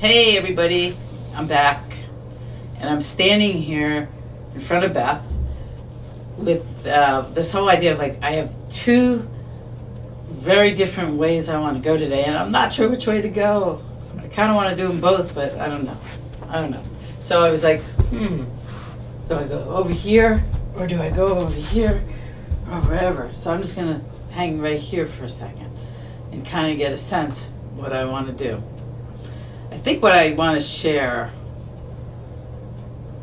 Hey everybody, I'm back, and I'm standing here in front of Beth with this whole idea of like I have two very different ways I want to go today, and I'm not sure which way to go. I kind of want to do them both, but I don't know. So I was like, do I go over here or do I go over here or wherever? So I'm just gonna hang right here for a second and kind of get a sense what I want to do. I think what I want to share,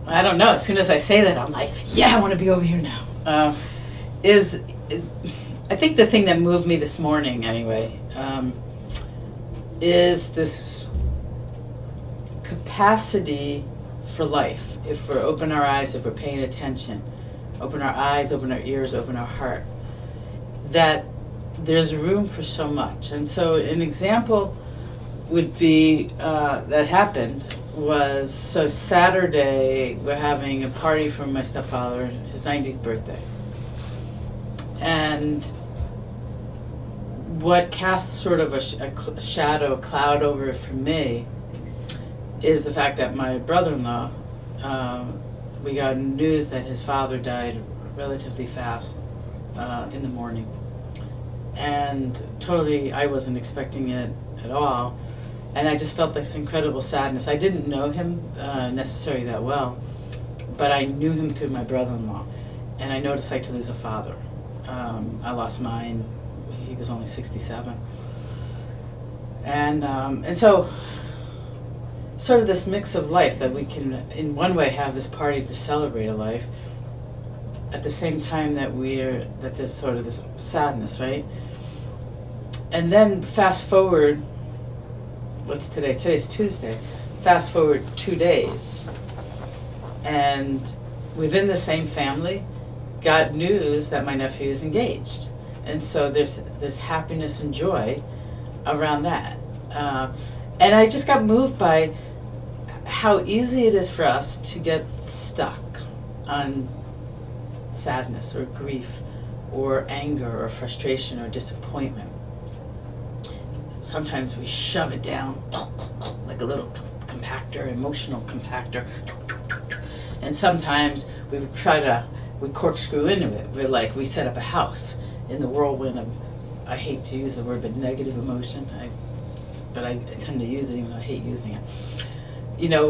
I don't know, as soon as I say that, I'm like, yeah, I want to be over here now. I think the thing that moved me this morning, anyway, is this capacity for life. If we're open our eyes, if we're paying attention, open our eyes, open our ears, open our heart, that there's room for so much. And so an example would be that happened was, so Saturday we're having a party for my stepfather, his 90th birthday, and what cast sort of a shadow, a cloud over it for me is the fact that my brother-in-law, we got news that his father died relatively fast in the morning, and totally I wasn't expecting it at all. And I just felt this incredible sadness. I didn't know him necessarily that well, but I knew him through my brother-in-law. And I know what it's like to lose a father. I lost mine. He was only 67. And so, sort of this mix of life that we can, in one way, have this party to celebrate a life, at the same time that there's sort of this sadness, right? And then fast forward, what's today? Today's Tuesday. Fast forward 2 days, and within the same family, got news that my nephew is engaged, and so there's happiness and joy around that. And I just got moved by how easy it is for us to get stuck on sadness or grief or anger or frustration or disappointment. Sometimes we shove it down like a little compactor, emotional compactor. And sometimes we corkscrew into it. We set up a house in the whirlwind of, I hate to use the word, but negative emotion. But I tend to use it even though I hate using it.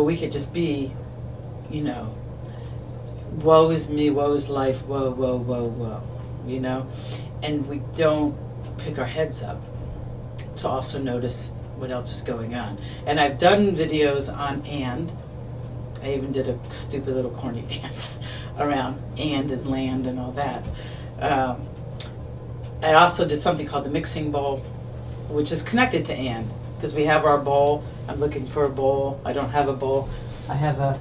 We could just be, woe is me, woe is life, woe, woe, woe, woe, and we don't pick our heads up to also notice what else is going on. And I've done videos on and. I even did a stupid little corny dance around and land and all that. I also did something called the mixing bowl, which is connected to and, because we have our bowl. I'm looking for a bowl. I don't have a bowl. I have a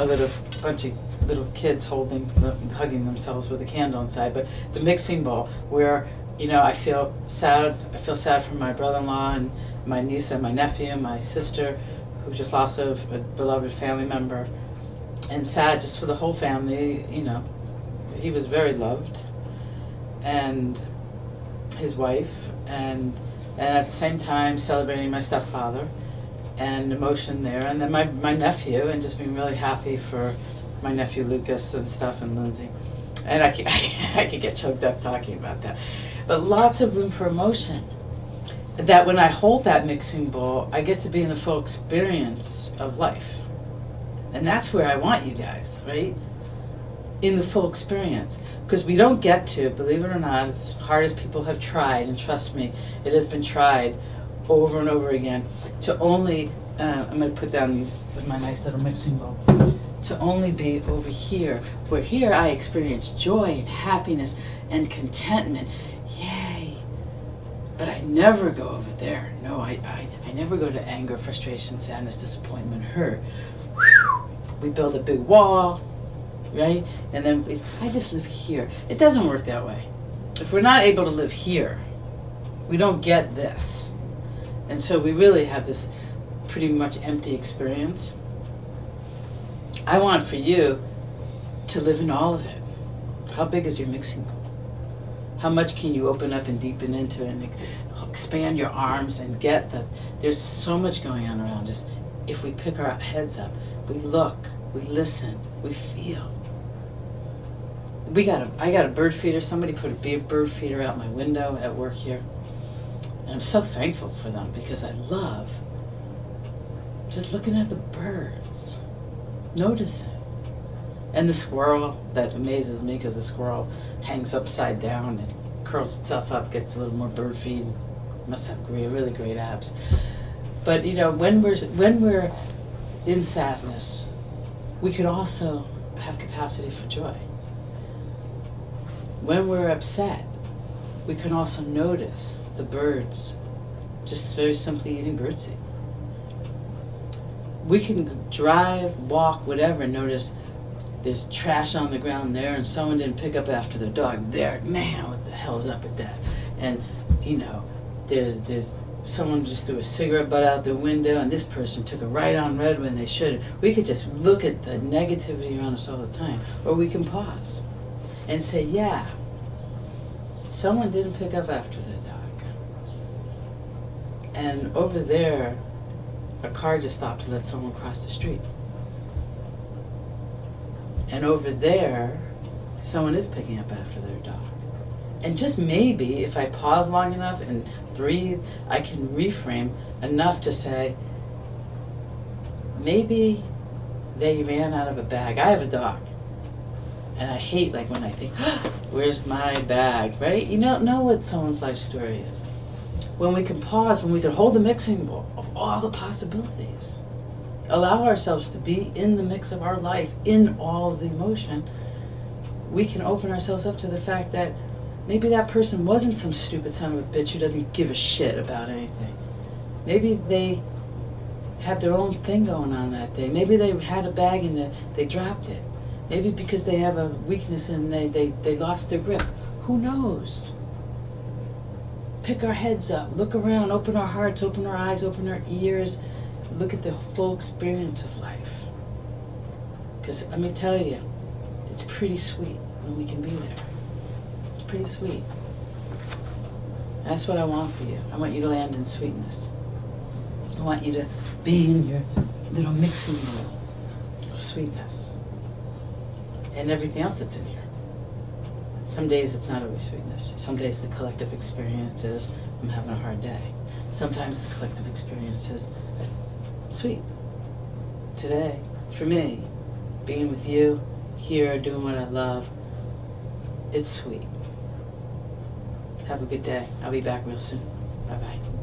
little bunch of little kids hugging themselves with a candle inside. But the mixing bowl, where I feel sad for my brother-in-law and my niece and my nephew and my sister, who just lost a beloved family member, and sad just for the whole family. He was very loved, and his wife, and at the same time celebrating my stepfather, and emotion there, and then my nephew, and just being really happy for my nephew Lucas and stuff, and Lindsay. And I could get choked up talking about that. But lots of room for emotion. That when I hold that mixing bowl, I get to be in the full experience of life. And that's where I want you guys, right? In the full experience. Because we don't get to, believe it or not, as hard as people have tried, and trust me, it has been tried over and over again, to only, I'm going to put down these with my nice little mixing bowl, to only be over here, where here I experience joy and happiness and contentment. Yay! But I never go over there. No, I never go to anger, frustration, sadness, disappointment, hurt. We build a big wall, right? And then I just live here. It doesn't work that way. If we're not able to live here, we don't get this. And so we really have this pretty much empty experience. I want for you to live in all of it. How big is your mixing bowl? How much can you open up and deepen into it and expand your arms and get that there's so much going on around us. If we pick our heads up, we look, we listen, we feel. I got a bird feeder. Somebody put a big bird feeder out my window at work here. And I'm so thankful for them because I love just looking at the birds, noticing. And the squirrel, that amazes me because the squirrel hangs upside down and curls itself up, gets a little more bird feed, must have really great abs. But you know, when we're in sadness, we could also have capacity for joy. When we're upset, we can also notice the birds just very simply eating birdseed. We can drive, walk, whatever, and notice there's trash on the ground there and someone didn't pick up after their dog there. Man, what the hell's up with that? And you know, there's someone just threw a cigarette butt out the window and this person took a right on red when they should. We could just look at the negativity around us all the time. Or we can pause and say, yeah, someone didn't pick up after their dog. And over there, a car just stopped to let someone cross the street. And over there, someone is picking up after their dog. And just maybe, if I pause long enough and breathe, I can reframe enough to say, maybe they ran out of a bag. I have a dog. And I hate like when I think, where's my bag, right? You don't know what someone's life story is. When we can pause, when we can hold the mixing bowl of all the possibilities, allow ourselves to be in the mix of our life, in all of the emotion, we can open ourselves up to the fact that maybe that person wasn't some stupid son of a bitch who doesn't give a shit about anything. Maybe they had their own thing going on that day. Maybe they had a bag and they dropped it. Maybe because they have a weakness and they lost their grip. Who knows? Pick our heads up, look around, open our hearts, open our eyes, open our ears, look at the full experience of life. Because let me tell you, it's pretty sweet when we can be there. It's pretty sweet. That's what I want for you. I want you to land in sweetness. I want you to be in your little mixing bowl of sweetness. And everything else that's in here. Some days it's not always sweetness. Some days the collective experience is, I'm having a hard day. Sometimes the collective experience is sweet. Today, for me, being with you, here, doing what I love, it's sweet. Have a good day. I'll be back real soon. Bye-bye.